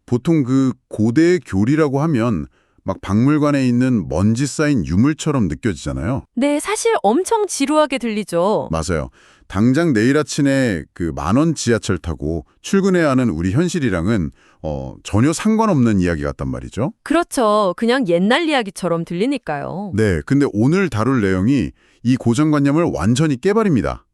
보통 그 고대의 교리라고 하면 막 박물관에 있는 먼지 쌓인 유물처럼 느껴지잖아요. 네, 사실 엄청 지루하게 들리죠. 맞아요. 당장 내일 아침에 그 10,000원 지하철 타고 출근해야 하는 우리 현실이랑은 전혀 상관없는 이야기 같단 말이죠. 그렇죠. 그냥 옛날 이야기처럼 들리니까요. 네, 근데 오늘 다룰 내용이 이 고정관념을 완전히 깨버립니다.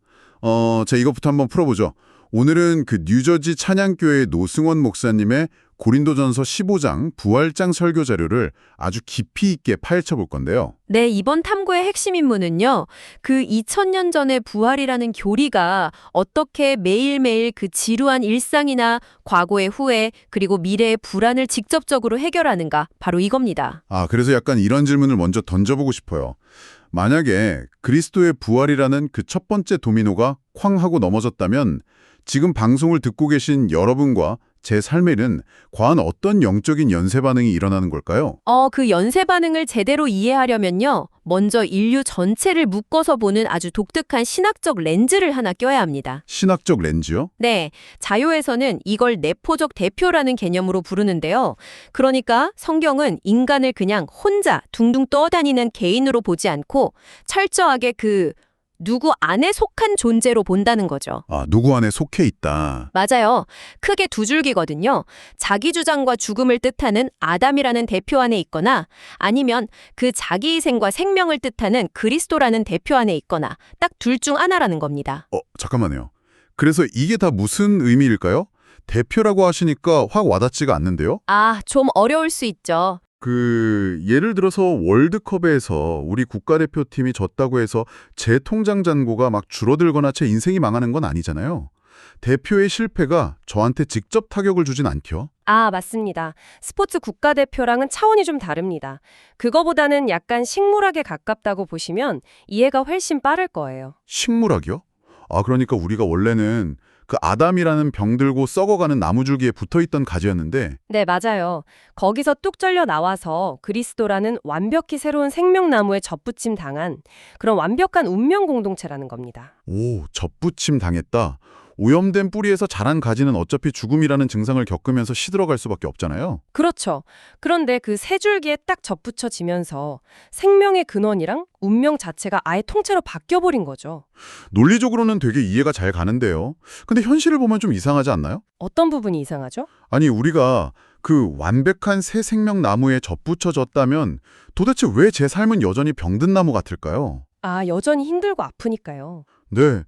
자, 이것부터 한번 풀어보죠. 오늘은 그 뉴저지 찬양교회 노승원 목사님의 고린도전서 15장 부활장 설교 자료를 아주 깊이 있게 파헤쳐 볼 건데요. 네, 이번 탐구의 핵심 인물은요. 그 2000년 전의 부활이라는 교리가 어떻게 매일매일 그 지루한 일상이나 과거의 후회 그리고 미래의 불안을 직접적으로 해결하는가 바로 이겁니다. 그래서 약간 이런 질문을 먼저 던져보고 싶어요. 만약에 그리스도의 부활이라는 그 첫 번째 도미노가 쾅 하고 넘어졌다면 지금 방송을 듣고 계신 여러분과 제 삶에는 과연 어떤 영적인 연쇄 반응이 일어나는 걸까요? 그 연쇄 반응을 제대로 이해하려면요. 먼저 인류 전체를 묶어서 보는 아주 독특한 신학적 렌즈를 하나 껴야 합니다. 신학적 렌즈요? 네, 자요에서는 이걸 내포적 대표라는 개념으로 부르는데요. 그러니까 성경은 인간을 그냥 혼자 둥둥 떠다니는 개인으로 보지 않고 철저하게 누구 안에 속한 존재로 본다는 거죠. 누구 안에 속해 있다. 맞아요. 크게 두 줄기거든요. 자기 주장과 죽음을 뜻하는 아담이라는 대표 안에 있거나 아니면 그 자기 희생과 생명을 뜻하는 그리스도라는 대표 안에 있거나 딱 둘 중 하나라는 겁니다. 잠깐만요. 그래서 이게 다 무슨 의미일까요? 대표라고 하시니까 확 와닿지가 않는데요? 좀 어려울 수 있죠. 예를 들어서 월드컵에서 우리 국가대표팀이 졌다고 해서 제 통장 잔고가 막 줄어들거나 제 인생이 망하는 건 아니잖아요. 대표의 실패가 저한테 직접 타격을 주진 않죠. 맞습니다. 스포츠 국가대표랑은 차원이 좀 다릅니다. 그거보다는 약간 식물학에 가깝다고 보시면 이해가 훨씬 빠를 거예요. 식물학이요? 그러니까 우리가 원래는 그 아담이라는 병들고 썩어가는 나무줄기에 붙어있던 가지였는데 네, 맞아요. 거기서 뚝 잘려 나와서 그리스도라는 완벽히 새로운 생명나무에 접붙임 당한 그런 완벽한 운명 공동체라는 겁니다. 접붙임 당했다. 오염된 뿌리에서 자란 가지는 어차피 죽음이라는 증상을 겪으면서 시들어갈 수밖에 없잖아요. 그렇죠. 그런데 그 세 줄기에 딱 접붙여지면서 생명의 근원이랑 운명 자체가 아예 통째로 바뀌어버린 거죠. 논리적으로는 되게 이해가 잘 가는데요. 근데 현실을 보면 좀 이상하지 않나요? 어떤 부분이 이상하죠? 아니, 우리가 그 완벽한 새 생명나무에 접붙여졌다면 도대체 왜 제 삶은 여전히 병든 나무 같을까요? 여전히 힘들고 아프니까요. 네.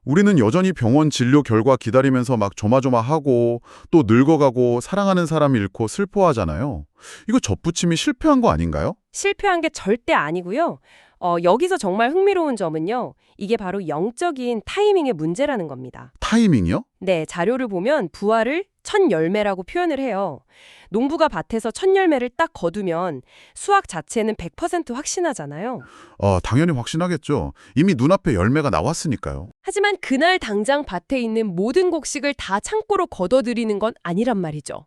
우리는 여전히 병원 진료 결과 기다리면서 막 조마조마하고 또 늙어가고 사랑하는 사람 잃고 슬퍼하잖아요. 이거 접붙임이 실패한 거 아닌가요? 실패한 게 절대 아니고요. 여기서 정말 흥미로운 점은요. 이게 바로 영적인 타이밍의 문제라는 겁니다. 타이밍이요? 네, 자료를 보면 부활을 첫 열매라고 표현을 해요. 농부가 밭에서 첫 열매를 딱 거두면 수확 자체는 100% 확신하잖아요. 당연히 확신하겠죠. 이미 눈앞에 열매가 나왔으니까요. 하지만 그날 당장 밭에 있는 모든 곡식을 다 창고로 걷어들이는 건 아니란 말이죠.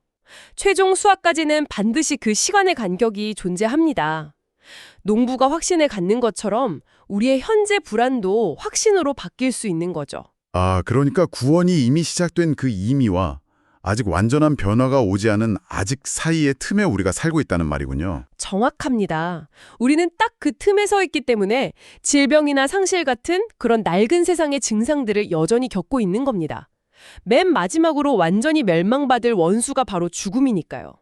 최종 수확까지는 반드시 그 시간의 간격이 존재합니다. 농부가 확신을 갖는 것처럼 우리의 현재 불안도 확신으로 바뀔 수 있는 거죠. 그러니까 구원이 이미 시작된 그 이미와 아직 완전한 변화가 오지 않은 아직 사이의 틈에 우리가 살고 있다는 말이군요. 정확합니다. 우리는 딱 그 틈에 서 있기 때문에 질병이나 상실 같은 그런 낡은 세상의 증상들을 여전히 겪고 있는 겁니다. 맨 마지막으로 완전히 멸망받을 원수가 바로 죽음이니까요.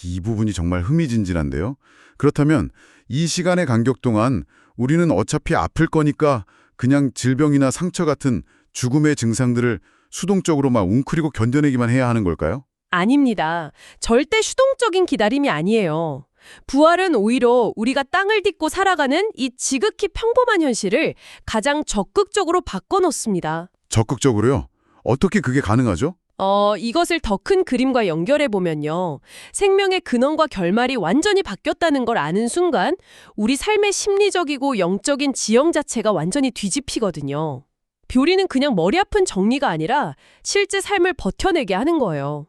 이 부분이 정말 흥미진진한데요. 그렇다면 이 시간의 간격 동안 우리는 어차피 아플 거니까 그냥 질병이나 상처 같은 죽음의 증상들을 수동적으로 막 웅크리고 견뎌내기만 해야 하는 걸까요? 아닙니다. 절대 수동적인 기다림이 아니에요. 부활은 오히려 우리가 땅을 딛고 살아가는 이 지극히 평범한 현실을 가장 적극적으로 바꿔놓습니다. 적극적으로요? 어떻게 그게 가능하죠? 이것을 더 큰 그림과 연결해 보면요. 생명의 근원과 결말이 완전히 바뀌었다는 걸 아는 순간 우리 삶의 심리적이고 영적인 지형 자체가 완전히 뒤집히거든요. 교리는 그냥 머리 아픈 정리가 아니라 실제 삶을 버텨내게 하는 거예요.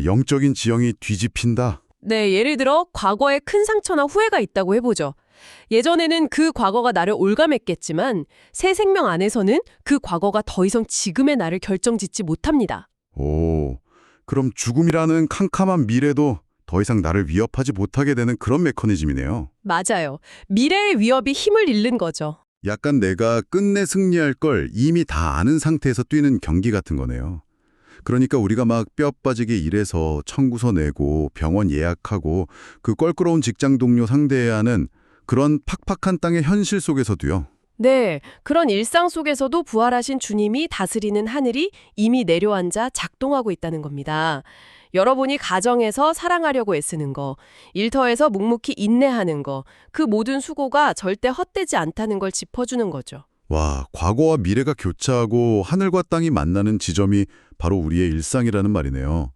영적인 지형이 뒤집힌다? 네, 예를 들어 과거에 큰 상처나 후회가 있다고 해보죠. 예전에는 그 과거가 나를 올감했겠지만 새 생명 안에서는 그 과거가 더 이상 지금의 나를 결정짓지 못합니다. 그럼 죽음이라는 캄캄한 미래도 더 이상 나를 위협하지 못하게 되는 그런 메커니즘이네요. 맞아요. 미래의 위협이 힘을 잃는 거죠. 약간 내가 끝내 승리할 걸 이미 다 아는 상태에서 뛰는 경기 같은 거네요. 그러니까 우리가 막 뼈 빠지게 일해서 청구서 내고 병원 예약하고 그 껄끄러운 직장 동료 상대해야 하는 그런 팍팍한 땅의 현실 속에서도요. 네, 그런 일상 속에서도 부활하신 주님이 다스리는 하늘이 이미 내려앉아 작동하고 있다는 겁니다. 여러분이 가정에서 사랑하려고 애쓰는 거, 일터에서 묵묵히 인내하는 거, 그 모든 수고가 절대 헛되지 않다는 걸 짚어주는 거죠. 와, 과거와 미래가 교차하고 하늘과 땅이 만나는 지점이 바로 우리의 일상이라는 말이네요.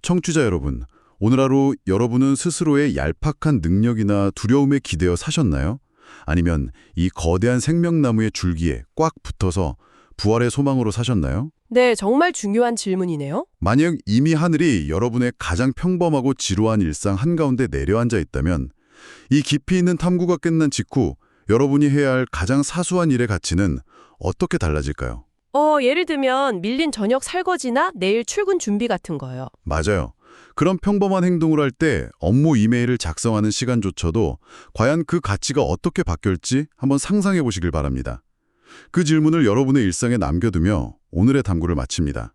청취자 여러분, 오늘 하루 여러분은 스스로의 얄팍한 능력이나 두려움에 기대어 사셨나요? 아니면 이 거대한 생명나무의 줄기에 꽉 붙어서 부활의 소망으로 사셨나요? 네, 정말 중요한 질문이네요. 만약 이미 하늘이 여러분의 가장 평범하고 지루한 일상 한가운데 내려앉아 있다면 이 깊이 있는 탐구가 끝난 직후 여러분이 해야 할 가장 사소한 일의 가치는 어떻게 달라질까요? 예를 들면 밀린 저녁 설거지나 내일 출근 준비 같은 거요. 맞아요. 그런 평범한 행동을 할 때 업무 이메일을 작성하는 시간조차도 과연 그 가치가 어떻게 바뀔지 한번 상상해 보시길 바랍니다. 그 질문을 여러분의 일상에 남겨두며 오늘의 탐구를 마칩니다.